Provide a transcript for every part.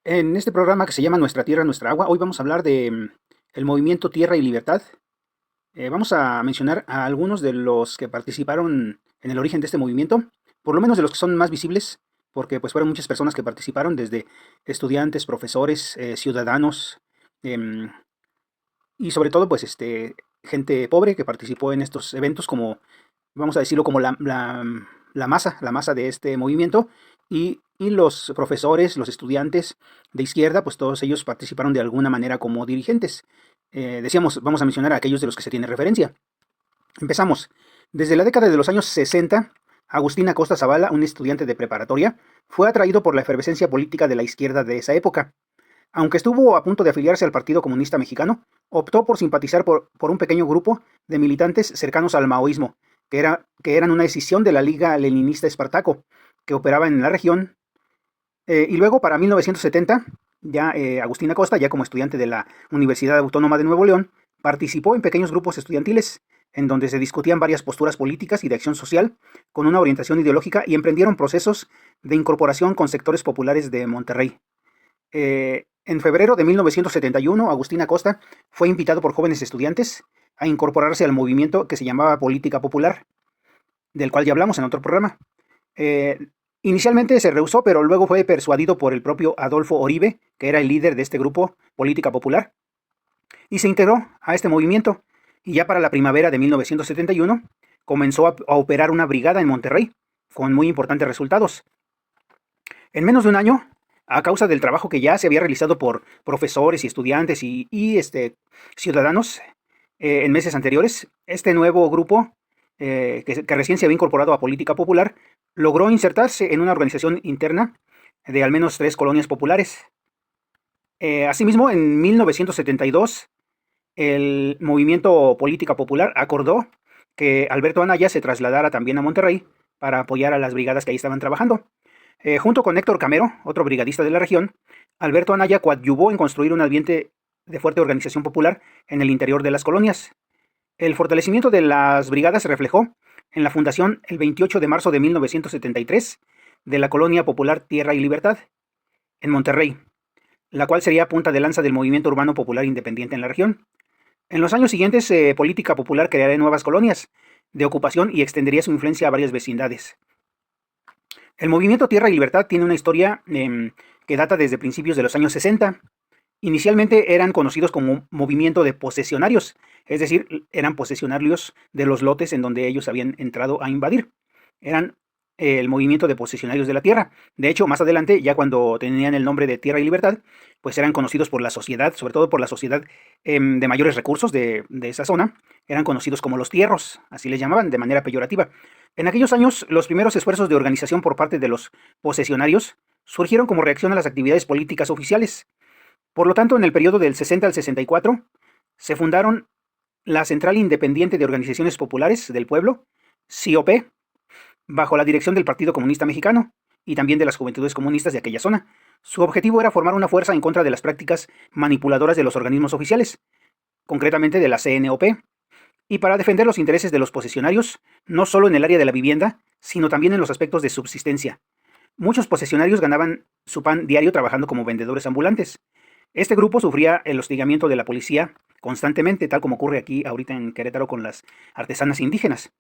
En este programa que se llama Nuestra Tierra, Nuestra Agua, hoy vamos a hablar de el movimiento Tierra y Libertad. Vamos a mencionar a algunos de los que participaron en el origen de este movimiento, por lo menos de los que son más visibles, porque pues fueron muchas personas que participaron, desde estudiantes, profesores, ciudadanos, em, y sobre todo pues gente pobre que participó en estos eventos, como vamos a decirlo, como la masa de este movimiento, y los profesores, los estudiantes de izquierda, pues todos ellos participaron de alguna manera como dirigentes. Decíamos, vamos a mencionar a aquellos de los que se tiene referencia. Empezamos. Desde la década de los años 60, Agustín Acosta Zavala, un estudiante de preparatoria, fue atraído por la efervescencia política de la izquierda de esa época. Aunque estuvo a punto de afiliarse al Partido Comunista Mexicano, optó por simpatizar por un pequeño grupo de militantes cercanos al maoísmo, que eran una escisión de la Liga Leninista Espartaco, que operaba en la región. Y luego, para 1970, ya Agustín Acosta, ya como estudiante de la Universidad Autónoma de Nuevo León, participó en pequeños grupos estudiantiles, en donde se discutían varias posturas políticas y de acción social, con una orientación ideológica, y emprendieron procesos de incorporación con sectores populares de Monterrey. En febrero de 1971, Agustín Acosta fue invitado por jóvenes estudiantes a incorporarse al movimiento que se llamaba Política Popular, del cual ya hablamos en otro programa. Eh, Inicialmente se rehusó, pero luego fue persuadido por el propio Adolfo Oribe, que era el líder de este grupo, Política Popular, y se integró a este movimiento. Y ya para la primavera de 1971 comenzó a operar una brigada en Monterrey, con muy importantes resultados. En menos de un año, a causa del trabajo que ya se había realizado por profesores y estudiantes y ciudadanos en meses anteriores, este nuevo grupo, que recién se había incorporado a Política Popular, logró insertarse en una organización interna de al menos 3 colonias populares. Asimismo, en 1972, el movimiento Política Popular acordó que Alberto Anaya se trasladara también a Monterrey para apoyar a las brigadas que ahí estaban trabajando. Junto con Héctor Camero, otro brigadista de la región, Alberto Anaya coadyuvó en construir un ambiente de fuerte organización popular en el interior de las colonias. El fortalecimiento de las brigadas se reflejó en la fundación el 28 de marzo de 1973 de la Colonia Popular Tierra y Libertad, en Monterrey, la cual sería punta de lanza del movimiento urbano popular independiente en la región. En los años siguientes, Política Popular crearía nuevas colonias de ocupación y extendería su influencia a varias vecindades. El movimiento Tierra y Libertad tiene una historia que data desde principios de los años 60. Inicialmente eran conocidos como movimiento de posesionarios, es decir, eran posesionarios de los lotes en donde ellos habían entrado a invadir. Eran el movimiento de posesionarios de la tierra. De hecho, más adelante, ya cuando tenían el nombre de Tierra y Libertad, pues eran conocidos por la sociedad, sobre todo por la sociedad de mayores recursos de esa zona, eran conocidos como los tierros, así les llamaban de manera peyorativa. En aquellos años, los primeros esfuerzos de organización por parte de los posesionarios surgieron como reacción a las actividades políticas oficiales. Por lo tanto, en el periodo del 60 al 64, se fundaron la Central Independiente de Organizaciones Populares del Pueblo, CIOP, bajo la dirección del Partido Comunista Mexicano y también de las Juventudes Comunistas de aquella zona. Su objetivo era formar una fuerza en contra de las prácticas manipuladoras de los organismos oficiales, concretamente de la CNOP, y para defender los intereses de los posesionarios, no solo en el área de la vivienda, sino también en los aspectos de subsistencia. Muchos posesionarios ganaban su pan diario trabajando como vendedores ambulantes. Este grupo sufría el hostigamiento de la policía constantemente, tal como ocurre aquí ahorita en Querétaro con las artesanas indígenas.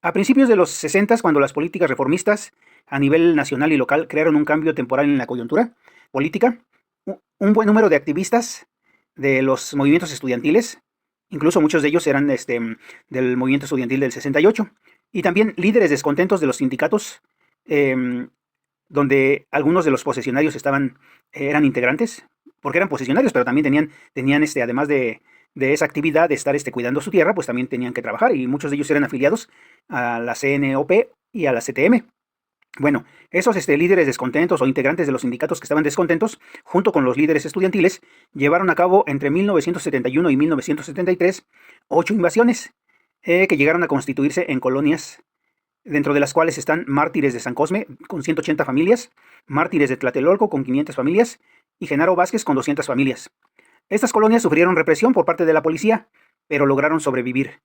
A principios de los 60, cuando las políticas reformistas a nivel nacional y local crearon un cambio temporal en la coyuntura política, un buen número de activistas de los movimientos estudiantiles, incluso muchos de ellos eran del movimiento estudiantil del 68, y también líderes descontentos de los sindicatos, eh, donde algunos de los posesionarios eran integrantes, porque eran posesionarios, pero también tenían además de esa actividad de estar cuidando su tierra, pues también tenían que trabajar, y muchos de ellos eran afiliados a la CNOP y a la CTM. Bueno, esos líderes descontentos o integrantes de los sindicatos que estaban descontentos, junto con los líderes estudiantiles, llevaron a cabo entre 1971 y 1973 8 invasiones que llegaron a constituirse en colonias, dentro de las cuales están Mártires de San Cosme con 180 familias, Mártires de Tlatelolco con 500 familias y Genaro Vázquez con 200 familias. Estas colonias sufrieron represión por parte de la policía, pero lograron sobrevivir.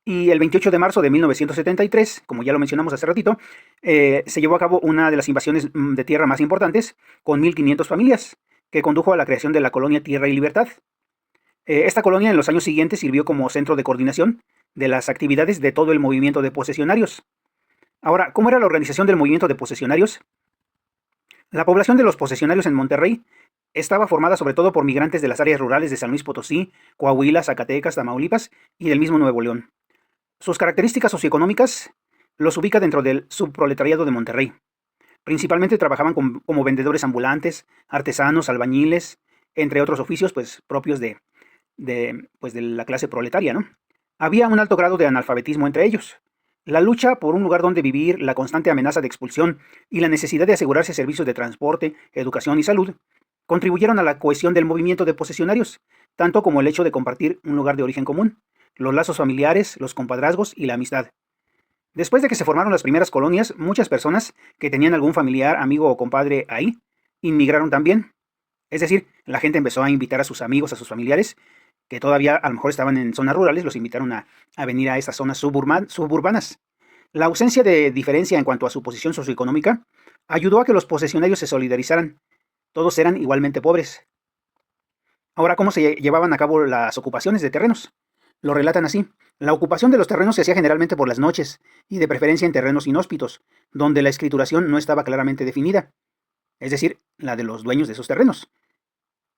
Y el 28 de marzo de 1973, como ya lo mencionamos hace ratito, se llevó a cabo una de las invasiones de tierra más importantes, con 1.500 familias. que condujo a la creación de la colonia Tierra y Libertad. Esta colonia en los años siguientes sirvió como centro de coordinación de las actividades de todo el movimiento de posesionarios. Ahora, ¿cómo era la organización del movimiento de posesionarios? La población de los posesionarios en Monterrey estaba formada sobre todo por migrantes de las áreas rurales de San Luis Potosí, Coahuila, Zacatecas, Tamaulipas y del mismo Nuevo León. Sus características socioeconómicas los ubica dentro del subproletariado de Monterrey. Principalmente trabajaban como vendedores ambulantes, artesanos, albañiles, entre otros oficios pues, propios de la clase proletaria, ¿no? Había un alto grado de analfabetismo entre ellos. La lucha por un lugar donde vivir, la constante amenaza de expulsión y la necesidad de asegurarse servicios de transporte, educación y salud contribuyeron a la cohesión del movimiento de posesionarios, tanto como el hecho de compartir un lugar de origen común, los lazos familiares, los compadrazgos y la amistad. Después de que se formaron las primeras colonias, muchas personas que tenían algún familiar, amigo o compadre ahí, inmigraron también. Es decir, la gente empezó a invitar a sus amigos, a sus familiares, que todavía a lo mejor estaban en zonas rurales, los invitaron a venir a estas zonas suburbanas. La ausencia de diferencia en cuanto a su posición socioeconómica ayudó a que los posesionarios se solidarizaran. Todos eran igualmente pobres. Ahora, ¿cómo se llevaban a cabo las ocupaciones de terrenos? Lo relatan así. La ocupación de los terrenos se hacía generalmente por las noches, y de preferencia en terrenos inhóspitos, donde la escrituración no estaba claramente definida, es decir, la de los dueños de esos terrenos.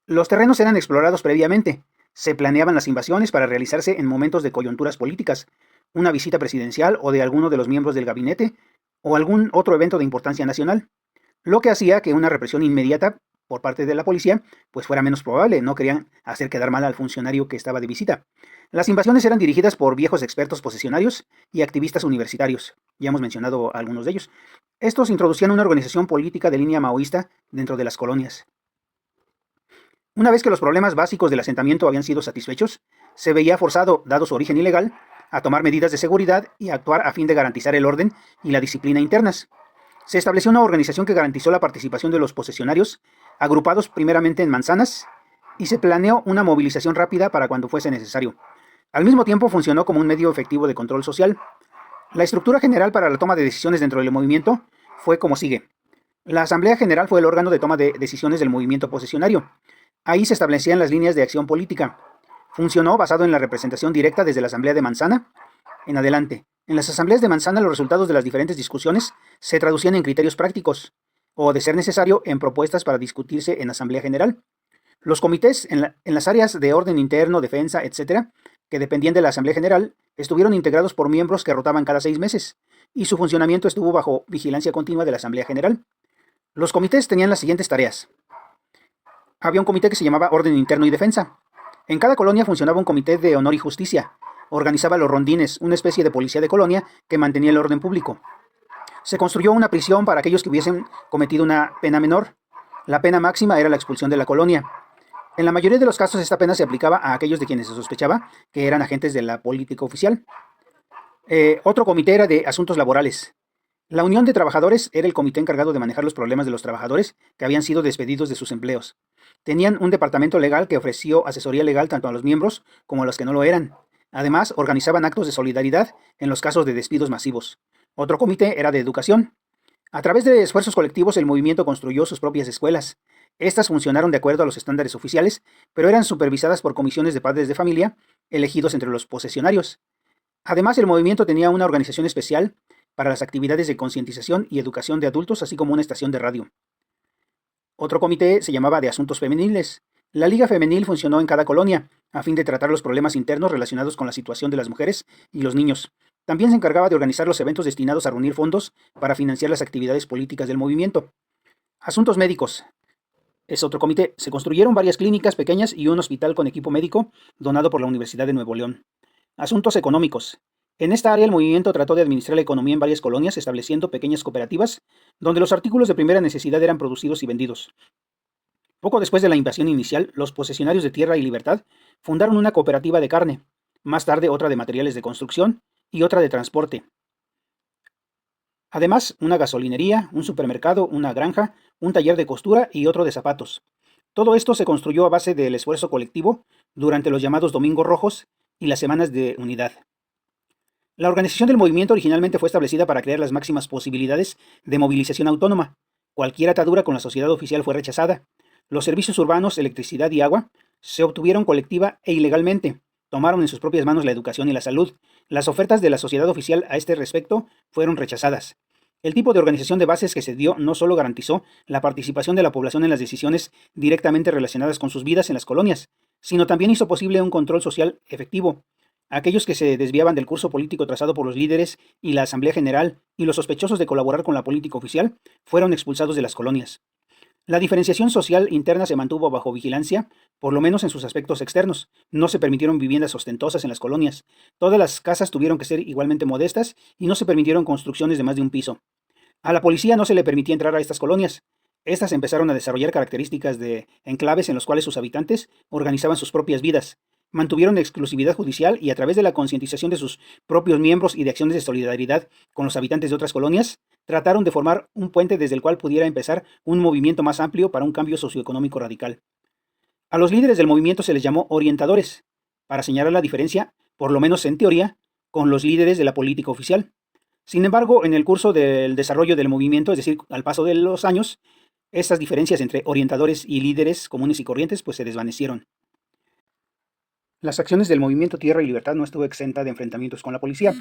Los terrenos eran explorados previamente. Se planeaban las invasiones para realizarse en momentos de coyunturas políticas, una visita presidencial o de alguno de los miembros del gabinete, o algún otro evento de importancia nacional, lo que hacía que una represión inmediata por parte de la policía pues fuera menos probable. No querían hacer quedar mal al funcionario que estaba de visita. Las invasiones eran dirigidas por viejos expertos posesionarios y activistas universitarios. Ya hemos mencionado a algunos de ellos. Estos introducían una organización política de línea maoísta dentro de las colonias. Una vez que los problemas básicos del asentamiento habían sido satisfechos, se veía forzado, dado su origen ilegal, a tomar medidas de seguridad y a actuar a fin de garantizar el orden y la disciplina internas. Se estableció una organización que garantizó la participación de los posesionarios, agrupados primeramente en manzanas, y se planeó una movilización rápida para cuando fuese necesario. Al mismo tiempo funcionó como un medio efectivo de control social. La estructura general para la toma de decisiones dentro del movimiento fue como sigue. La Asamblea General fue el órgano de toma de decisiones del movimiento posesionario. Ahí se establecían las líneas de acción política. Funcionó basado en la representación directa desde la Asamblea de Manzana en adelante. En las asambleas de Manzana los resultados de las diferentes discusiones se traducían en criterios prácticos, o de ser necesario, en propuestas para discutirse en Asamblea General. Los comités en las áreas de orden interno, defensa, etc., que dependían de la Asamblea General, estuvieron integrados por miembros que rotaban cada 6 meses, y su funcionamiento estuvo bajo vigilancia continua de la Asamblea General. Los comités tenían las siguientes tareas. Había un comité que se llamaba Orden Interno y Defensa. En cada colonia funcionaba un comité de honor y justicia. Organizaba los rondines, una especie de policía de colonia que mantenía el orden público. Se construyó una prisión para aquellos que hubiesen cometido una pena menor. La pena máxima era la expulsión de la colonia. En la mayoría de los casos esta pena se aplicaba a aquellos de quienes se sospechaba que eran agentes de la política oficial. Otro comité era de asuntos laborales. La Unión de Trabajadores era el comité encargado de manejar los problemas de los trabajadores que habían sido despedidos de sus empleos. Tenían un departamento legal que ofreció asesoría legal tanto a los miembros como a los que no lo eran. Además, organizaban actos de solidaridad en los casos de despidos masivos. Otro comité era de educación. A través de esfuerzos colectivos, el movimiento construyó sus propias escuelas. Estas funcionaron de acuerdo a los estándares oficiales, pero eran supervisadas por comisiones de padres de familia, elegidos entre los posesionarios. Además, el movimiento tenía una organización especial para las actividades de concientización y educación de adultos, así como una estación de radio. Otro comité se llamaba de Asuntos Femeniles. La Liga Femenil funcionó en cada colonia, a fin de tratar los problemas internos relacionados con la situación de las mujeres y los niños. También se encargaba de organizar los eventos destinados a reunir fondos para financiar las actividades políticas del movimiento. Asuntos Médicos. Es otro comité. Se construyeron varias clínicas pequeñas y un hospital con equipo médico donado por la Universidad de Nuevo León. Asuntos Económicos. En esta área el movimiento trató de administrar la economía en varias colonias, estableciendo pequeñas cooperativas donde los artículos de primera necesidad eran producidos y vendidos. Poco después de la invasión inicial, los posesionarios de Tierra y Libertad fundaron una cooperativa de carne, más tarde otra de materiales de construcción y otra de transporte. Además, una gasolinería, un supermercado, una granja, un taller de costura y otro de zapatos. Todo esto se construyó a base del esfuerzo colectivo durante los llamados Domingos Rojos y las Semanas de Unidad. La organización del movimiento originalmente fue establecida para crear las máximas posibilidades de movilización autónoma. Cualquier atadura con la sociedad oficial fue rechazada. Los servicios urbanos, electricidad y agua se obtuvieron colectiva e ilegalmente. Tomaron en sus propias manos la educación y la salud. Las ofertas de la sociedad oficial a este respecto fueron rechazadas. El tipo de organización de bases que se dio no solo garantizó la participación de la población en las decisiones directamente relacionadas con sus vidas en las colonias, sino también hizo posible un control social efectivo. Aquellos que se desviaban del curso político trazado por los líderes y la Asamblea General y los sospechosos de colaborar con la política oficial fueron expulsados de las colonias. La diferenciación social interna se mantuvo bajo vigilancia, por lo menos en sus aspectos externos. No se permitieron viviendas ostentosas en las colonias. Todas las casas tuvieron que ser igualmente modestas y no se permitieron construcciones de más de un piso. A la policía no se le permitía entrar a estas colonias. Estas empezaron a desarrollar características de enclaves en los cuales sus habitantes organizaban sus propias vidas. Mantuvieron exclusividad judicial y a través de la concientización de sus propios miembros y de acciones de solidaridad con los habitantes de otras colonias, trataron de formar un puente desde el cual pudiera empezar un movimiento más amplio para un cambio socioeconómico radical. A los líderes del movimiento se les llamó orientadores, para señalar la diferencia, por lo menos en teoría, con los líderes de la política oficial. Sin embargo, en el curso del desarrollo del movimiento, es decir, al paso de los años, estas diferencias entre orientadores y líderes comunes y corrientes pues se desvanecieron. Las acciones del movimiento Tierra y Libertad no estuvo exenta de enfrentamientos con la policía.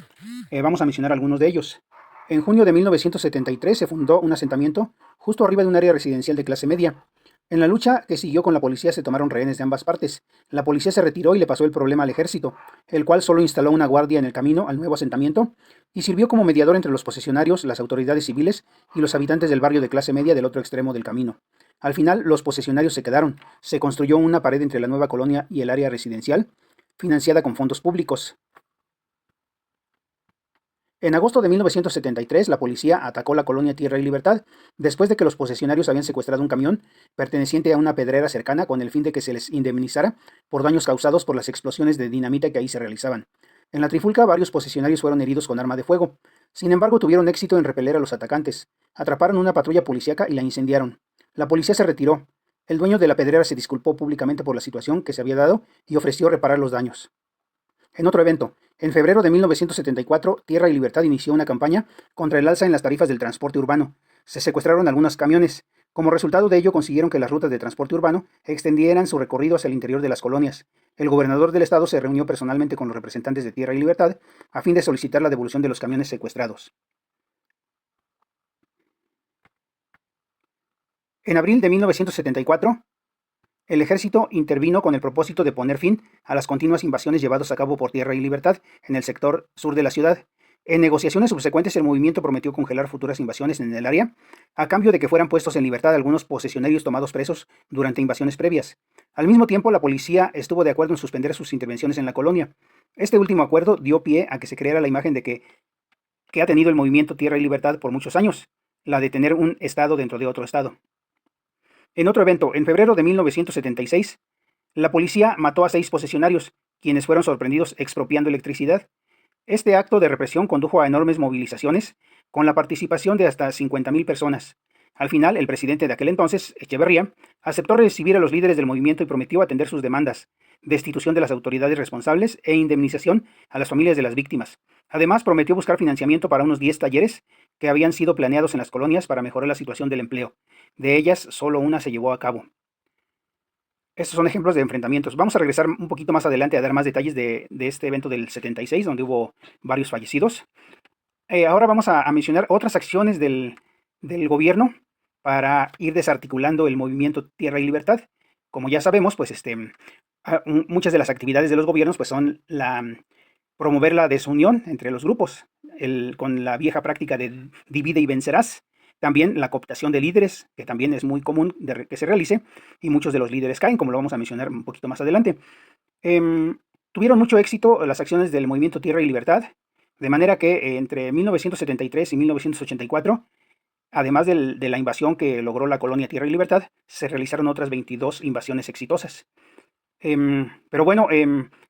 Vamos a mencionar algunos de ellos. En junio de 1973 se fundó un asentamiento justo arriba de un área residencial de clase media. En la lucha que siguió con la policía se tomaron rehenes de ambas partes. La policía se retiró y le pasó el problema al ejército, el cual solo instaló una guardia en el camino al nuevo asentamiento y sirvió como mediador entre los posesionarios, las autoridades civiles y los habitantes del barrio de clase media del otro extremo del camino. Al final, los posesionarios se quedaron. Se construyó una pared entre la nueva colonia y el área residencial, financiada con fondos públicos. En agosto de 1973, la policía atacó la colonia Tierra y Libertad, después de que los posesionarios habían secuestrado un camión perteneciente a una pedrera cercana con el fin de que se les indemnizara por daños causados por las explosiones de dinamita que ahí se realizaban. En la trifulca, varios posesionarios fueron heridos con arma de fuego. Sin embargo, tuvieron éxito en repeler a los atacantes. Atraparon una patrulla policíaca y la incendiaron. La policía se retiró. El dueño de la pedrera se disculpó públicamente por la situación que se había dado y ofreció reparar los daños. En otro evento, en febrero de 1974, Tierra y Libertad inició una campaña contra el alza en las tarifas del transporte urbano. Se secuestraron algunos camiones. Como resultado de ello, consiguieron que las rutas de transporte urbano extendieran su recorrido hacia el interior de las colonias. El gobernador del estado se reunió personalmente con los representantes de Tierra y Libertad a fin de solicitar la devolución de los camiones secuestrados. En abril de 1974, el ejército intervino con el propósito de poner fin a las continuas invasiones llevadas a cabo por Tierra y Libertad en el sector sur de la ciudad. En negociaciones subsecuentes, el movimiento prometió congelar futuras invasiones en el área, a cambio de que fueran puestos en libertad algunos posesionarios tomados presos durante invasiones previas. Al mismo tiempo, la policía estuvo de acuerdo en suspender sus intervenciones en la colonia. Este último acuerdo dio pie a que se creara la imagen de que ha tenido el movimiento Tierra y Libertad por muchos años, la de tener un estado dentro de otro estado. En otro evento, en febrero de 1976, la policía mató a 6 posesionarios, quienes fueron sorprendidos expropiando electricidad. Este acto de represión condujo a enormes movilizaciones, con la participación de hasta 50.000 personas. Al final, el presidente de aquel entonces, Echeverría, aceptó recibir a los líderes del movimiento y prometió atender sus demandas, destitución de las autoridades responsables e indemnización a las familias de las víctimas. Además, prometió buscar financiamiento para unos 10 talleres que habían sido planeados en las colonias para mejorar la situación del empleo. De ellas, solo una se llevó a cabo. Estos son ejemplos de enfrentamientos. Vamos a regresar un poquito más adelante a dar más detalles de este evento del 76, donde hubo varios fallecidos. Ahora vamos a mencionar otras acciones del gobierno para ir desarticulando el movimiento Tierra y Libertad. Como ya sabemos, pues muchas de las actividades de los gobiernos pues son promover la desunión entre los grupos, con la vieja práctica de divide y vencerás. También la cooptación de líderes, que también es muy común que se realice, y muchos de los líderes caen, como lo vamos a mencionar un poquito más adelante. Tuvieron mucho éxito las acciones del movimiento Tierra y Libertad, de manera que entre 1973 y 1984, además de la invasión que logró la colonia Tierra y Libertad, se realizaron otras 22 invasiones exitosas. Pero bueno,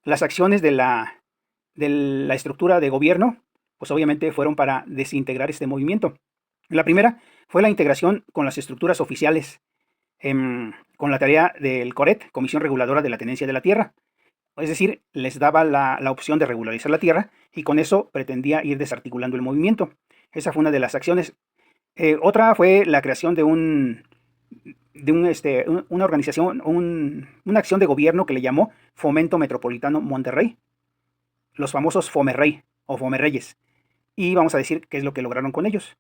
las acciones de la estructura de gobierno, pues obviamente fueron para desintegrar este movimiento. La primera fue la integración con las estructuras oficiales, con la tarea del CORET, Comisión Reguladora de la Tenencia de la Tierra. Es decir, les daba la opción de regularizar la tierra y con eso pretendía ir desarticulando el movimiento. Esa fue una de las acciones. Otra fue la creación de una organización, una acción de gobierno que le llamó Fomento Metropolitano Monterrey, los famosos Fomerrey o Fomerreyes. Y vamos a decir qué es lo que lograron con ellos.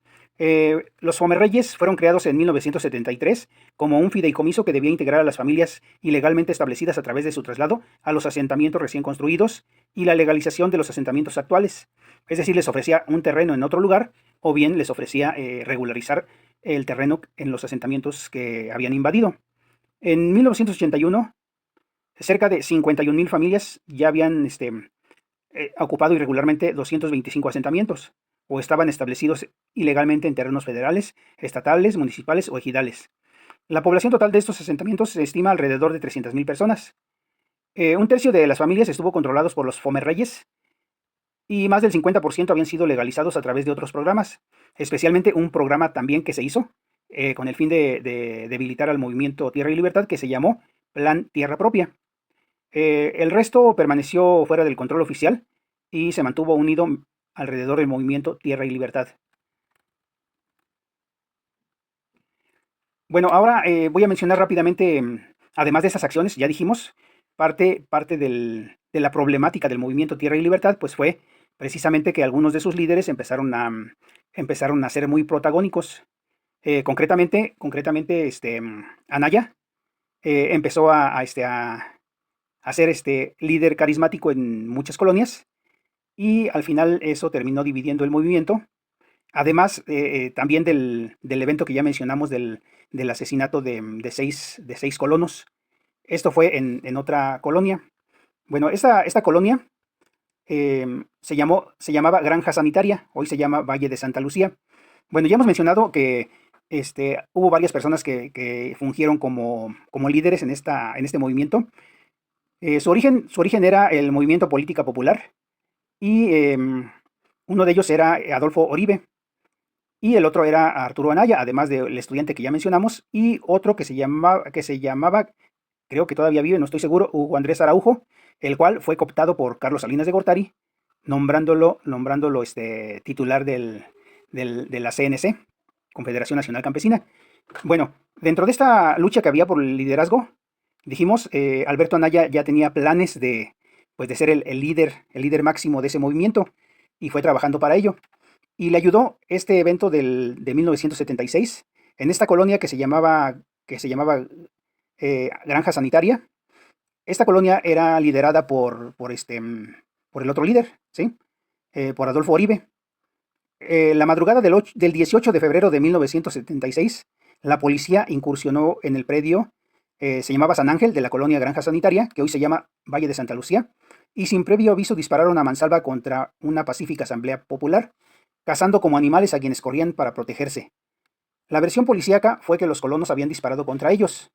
Los Fomerreyes fueron creados en 1973 como un fideicomiso que debía integrar a las familias ilegalmente establecidas a través de su traslado a los asentamientos recién construidos y la legalización de los asentamientos actuales. Es decir, les ofrecía un terreno en otro lugar o bien les ofrecía regularizar el terreno en los asentamientos que habían invadido. En 1981, cerca de 51,000 familias ya habían ocupado irregularmente 225 asentamientos o estaban establecidos ilegalmente en terrenos federales, estatales, municipales o ejidales. La población total de estos asentamientos se estima alrededor de 300,000 personas. Un tercio de las familias estuvo controlados por los Fomerreyes y más del 50% habían sido legalizados a través de otros programas, especialmente un programa también que se hizo con el fin de debilitar al movimiento Tierra y Libertad que se llamó Plan Tierra Propia. El resto permaneció fuera del control oficial y se mantuvo unido alrededor del movimiento Tierra y Libertad. Bueno, ahora voy a mencionar rápidamente, además de esas acciones, ya dijimos, parte de la problemática del movimiento Tierra y Libertad, pues fue precisamente que algunos de sus líderes empezaron a ser muy protagónicos. Concretamente, Anaya empezó a ser líder carismático en muchas colonias y al final eso terminó dividiendo el movimiento. Además, también del evento que ya mencionamos del asesinato de seis colonos. Esto fue en otra colonia. Bueno, esta colonia se llamaba Granja Sanitaria, hoy se llama Valle de Santa Lucía. Bueno, ya hemos mencionado que hubo varias personas que fungieron como líderes en este movimiento. Su origen era el movimiento Política Popular y uno de ellos era Adolfo Oribe y el otro era Arturo Anaya, además del estudiante que ya mencionamos, y otro que se llamaba, creo que todavía vive, no estoy seguro, Hugo Andrés Araujo, el cual fue cooptado por Carlos Salinas de Gortari, nombrándolo titular de la CNC, Confederación Nacional Campesina. Bueno, dentro de esta lucha que había por el liderazgo, dijimos, Alberto Anaya ya tenía planes pues, de ser el líder máximo de ese movimiento y fue trabajando para ello. Y le ayudó este evento de 1976 en esta colonia que se llamaba Granja Sanitaria. Esta colonia era liderada por el otro líder, ¿sí? Por Adolfo Oribe. La madrugada del 18 de febrero de 1976, la policía incursionó en el predio, se llamaba San Ángel, de la colonia Granja Sanitaria, que hoy se llama Valle de Santa Lucía, y sin previo aviso dispararon a mansalva contra una pacífica asamblea popular, cazando como animales a quienes corrían para protegerse. La versión policíaca fue que los colonos habían disparado contra ellos,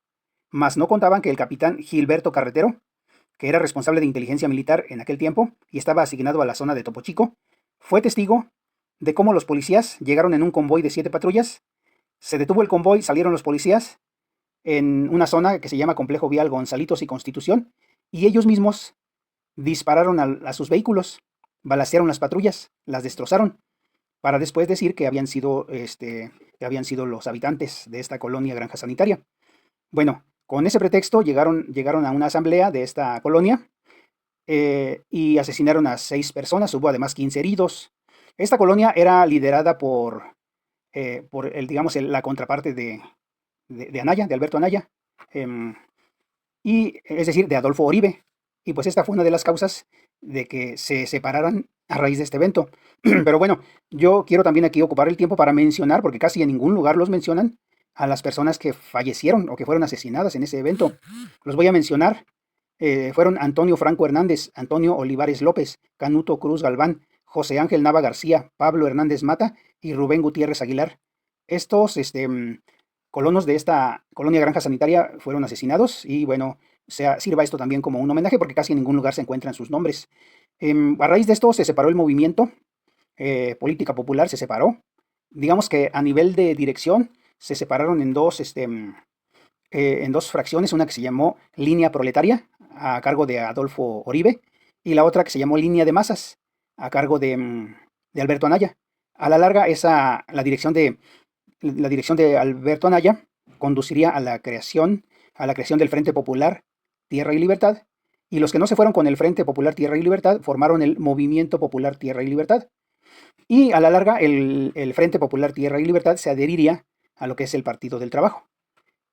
mas no contaban que el capitán Gilberto Carretero, que era responsable de inteligencia militar en aquel tiempo y estaba asignado a la zona de Topo Chico, fue testigo de cómo los policías llegaron en un convoy de 7 patrullas, se detuvo el convoy, salieron los policías en una zona que se llama Complejo Vial Gonzalitos y Constitución, y ellos mismos dispararon a sus vehículos, balacearon las patrullas, las destrozaron, para después decir que habían sido los habitantes de esta colonia Granja Sanitaria. Bueno, con ese pretexto llegaron a una asamblea de esta colonia y asesinaron a 6 personas, hubo además 15 heridos. Esta colonia era liderada por la contraparte de Anaya, de Alberto Anaya, em, y es decir, de Adolfo Oribe. Y pues esta fue una de las causas de que se separaran a raíz de este evento. Pero bueno, yo quiero también aquí ocupar el tiempo para mencionar, porque casi en ningún lugar los mencionan, a las personas que fallecieron o que fueron asesinadas en ese evento. Los voy a mencionar. Fueron Antonio Franco Hernández, Antonio Olivares López, Canuto Cruz Galván, José Ángel Nava García, Pablo Hernández Mata y Rubén Gutiérrez Aguilar. Estos colonos de esta colonia Granja Sanitaria fueron asesinados y bueno, sirva esto también como un homenaje porque casi en ningún lugar se encuentran sus nombres. A raíz de esto se separó el movimiento, Política Popular se separó. Digamos que a nivel de dirección se separaron en dos fracciones, una que se llamó Línea Proletaria, a cargo de Adolfo Oribe, y la otra que se llamó Línea de Masas, a cargo de Alberto Anaya. A la larga, la dirección de Alberto Anaya conduciría a la creación del Frente Popular Tierra y Libertad, y los que no se fueron con el Frente Popular Tierra y Libertad formaron el Movimiento Popular Tierra y Libertad. Y a la larga el Frente Popular Tierra y Libertad se adheriría a lo que es el Partido del Trabajo.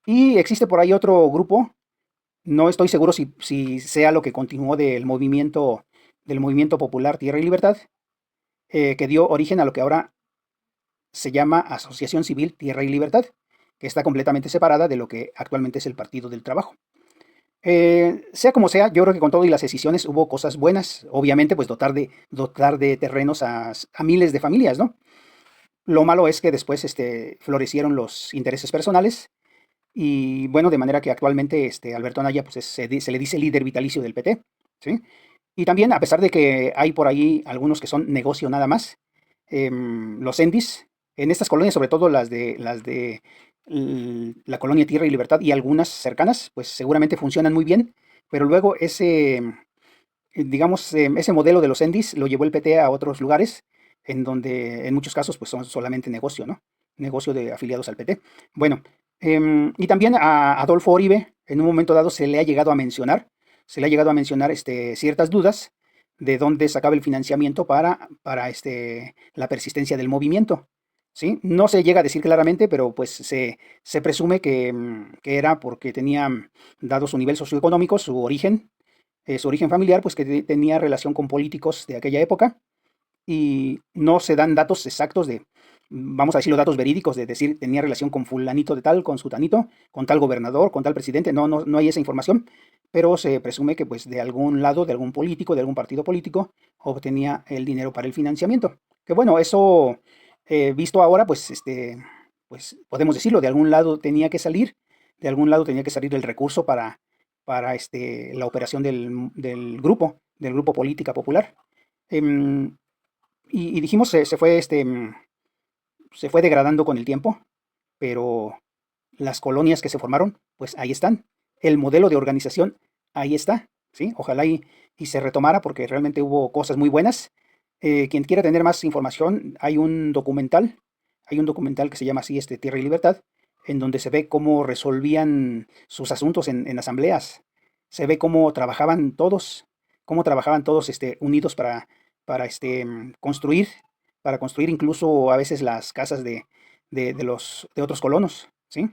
Y existe por ahí otro grupo, no estoy seguro si sea lo que continuó del movimiento Popular Tierra y Libertad, que dio origen a lo que ahora se llama Asociación Civil Tierra y Libertad, que está completamente separada de lo que actualmente es el Partido del Trabajo. Sea como sea, yo creo que con todo y las decisiones hubo cosas buenas. Obviamente, pues dotar de terrenos a miles de familias, ¿no? Lo malo es que después florecieron los intereses personales y bueno, de manera que actualmente Alberto Anaya pues se le dice líder vitalicio del PT, ¿sí? Y también, a pesar de que hay por ahí algunos que son negocio nada más, los endis, en estas colonias, sobre todo la colonia Tierra y Libertad y algunas cercanas, pues seguramente funcionan muy bien, pero luego digamos, ese modelo de los endis lo llevó el PT a otros lugares, en donde en muchos casos pues son solamente negocio, ¿no? Negocio de afiliados al PT. Bueno, y también a Adolfo Oribe, en un momento dado se le ha llegado a mencionar ciertas dudas de dónde sacaba el financiamiento para la persistencia del movimiento. ¿Sí? No se llega a decir claramente, pero pues se presume que era porque tenía, dado su nivel socioeconómico, su origen familiar, pues que tenía relación con políticos de aquella época y no se dan datos exactos vamos a decir, los datos verídicos de decir tenía relación con fulanito de tal, con sutanito, con tal gobernador, con tal presidente, no hay esa información, pero se presume que pues de algún lado, de algún político, de algún partido político, obtenía el dinero para el financiamiento. Que bueno, eso visto ahora, pues podemos decirlo, de algún lado tenía que salir, de algún lado tenía que salir el recurso para la operación del grupo Política Popular. Em, y dijimos, se fue degradando con el tiempo, pero las colonias que se formaron, pues ahí están. El modelo de organización, ahí está, ¿sí? Ojalá y se retomara porque realmente hubo cosas muy buenas. Quien quiera tener más información, hay un documental que se llama así, Tierra y Libertad, en donde se ve cómo resolvían sus asuntos en asambleas. Se ve cómo trabajaban todos unidos para construir, para construir incluso a veces las casas de otros colonos, ¿sí?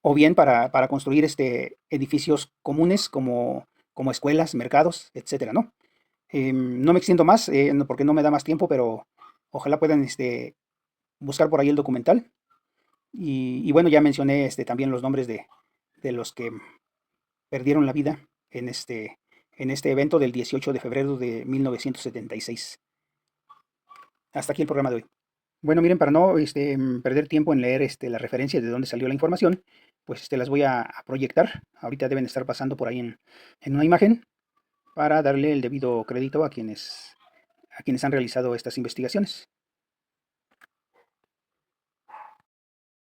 O bien para construir edificios comunes como escuelas, mercados, etcétera, ¿no? No me extiendo más porque no me da más tiempo, pero ojalá puedan buscar por ahí el documental. Y bueno, ya mencioné también los nombres de los que perdieron la vida en este evento del 18 de febrero de 1976. Hasta aquí el programa de hoy. Bueno, miren, para no perder tiempo en leer la referencia de dónde salió la información, pues las voy a proyectar. Ahorita deben estar pasando por ahí en una imagen para darle el debido crédito a quienes han realizado estas investigaciones.